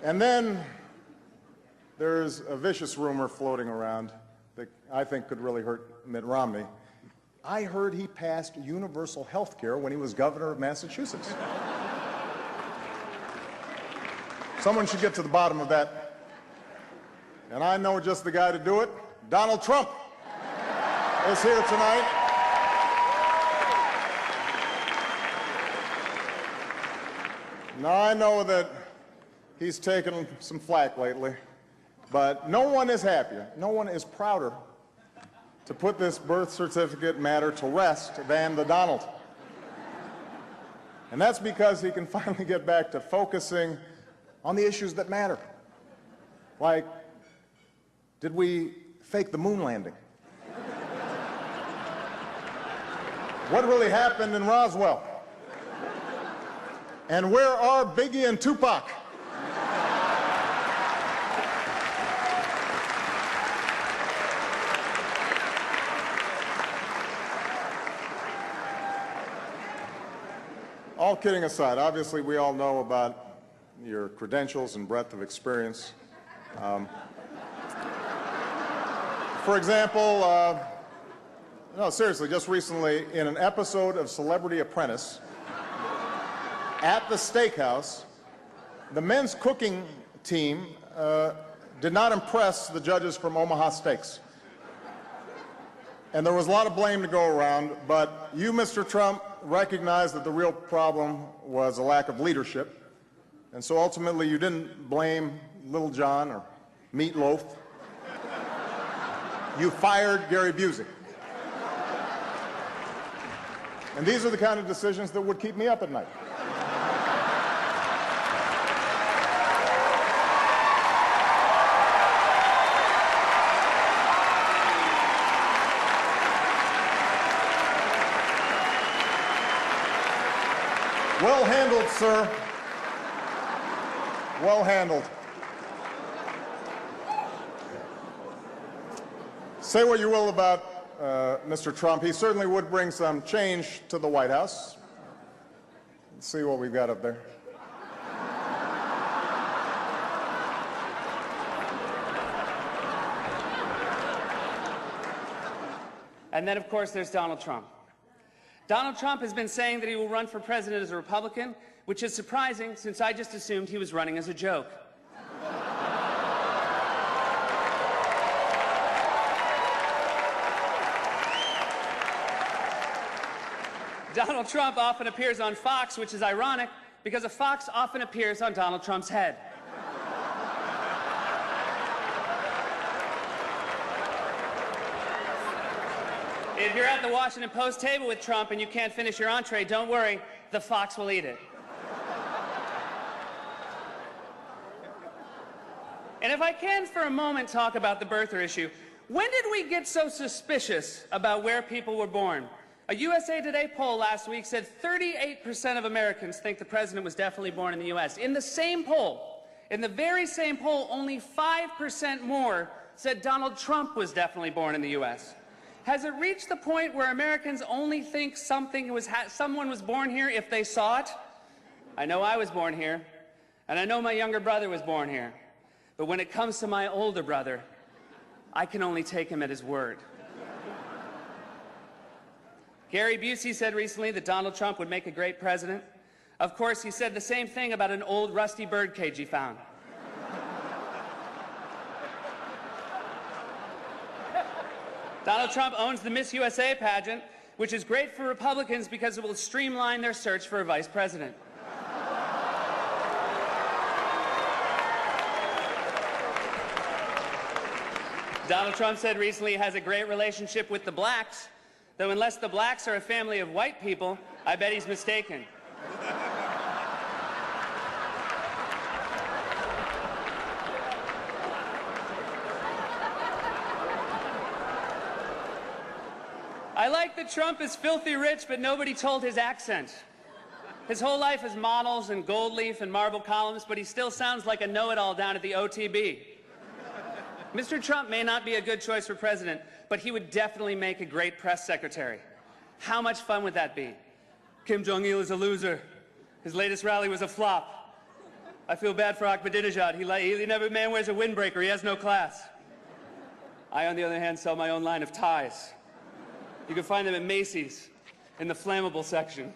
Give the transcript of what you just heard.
And then there's a vicious rumor floating around that I think could really hurt Mitt Romney. I heard he passed universal health care when he was governor of Massachusetts. Someone should get to the bottom of that. And I know just the guy to do it. Donald Trump is here tonight. Now, I know that he's taken some flack lately, but no one is happier, no one is prouder to put this birth certificate matter to rest than the Donald. And that's because he can finally get back to focusing on the issues that matter. Like, did we fake the moon landing? What really happened in Roswell? And where are Biggie and Tupac? All kidding aside, obviously we all know about your credentials and breadth of experience. For example, no, seriously, just recently in an episode of Celebrity Apprentice at the steakhouse, the men's cooking team did not impress the judges from Omaha Steaks. And there was a lot of blame to go around, but you, Mr. Trump, recognized that the real problem was a lack of leadership. And so ultimately you didn't blame Little John or Meatloaf. You fired Gary Busey. And these are the kind of decisions that would keep me up at night. Well handled, sir. Well handled. Say what you will about Mr. Trump. He certainly would bring some change to the White House. Let's see what we've got up there. And then, of course, there's Donald Trump. Donald Trump has been saying that he will run for president as a Republican, which is surprising since I just assumed he was running as a joke. Donald Trump often appears on Fox, which is ironic because a fox often appears on Donald Trump's head. If you're at the Washington Post table with Trump and you can't finish your entree, don't worry, the fox will eat it. And if I can for a moment talk about the birther issue, when did we get so suspicious about where people were born? A USA Today poll last week said 38% of Americans think the president was definitely born in the US. In the same poll, in the very same poll, only 5% more said Donald Trump was definitely born in the US. Has it reached the point where Americans only think someone was born here if they saw it? I know I was born here, and I know my younger brother was born here. But when it comes to my older brother, I can only take him at his word. Gary Busey said recently that Donald Trump would make a great president. Of course, he said the same thing about an old rusty birdcage he found. Donald Trump owns the Miss USA pageant, which is great for Republicans because it will streamline their search for a vice president. Donald Trump said recently he has a great relationship with the blacks, though unless the blacks are a family of white people, I bet he's mistaken. I like that Trump is filthy rich, but nobody told his accent. His whole life is models and gold leaf and marble columns, but he still sounds like a know-it-all down at the OTB. Mr. Trump may not be a good choice for president, but he would definitely make a great press secretary. How much fun would that be? Kim Jong-il is a loser. His latest rally was a flop. I feel bad for Ahmadinejad. He never man wears a windbreaker. He has no class. I, on the other hand, sell my own line of ties. You can find them at Macy's in the flammable section.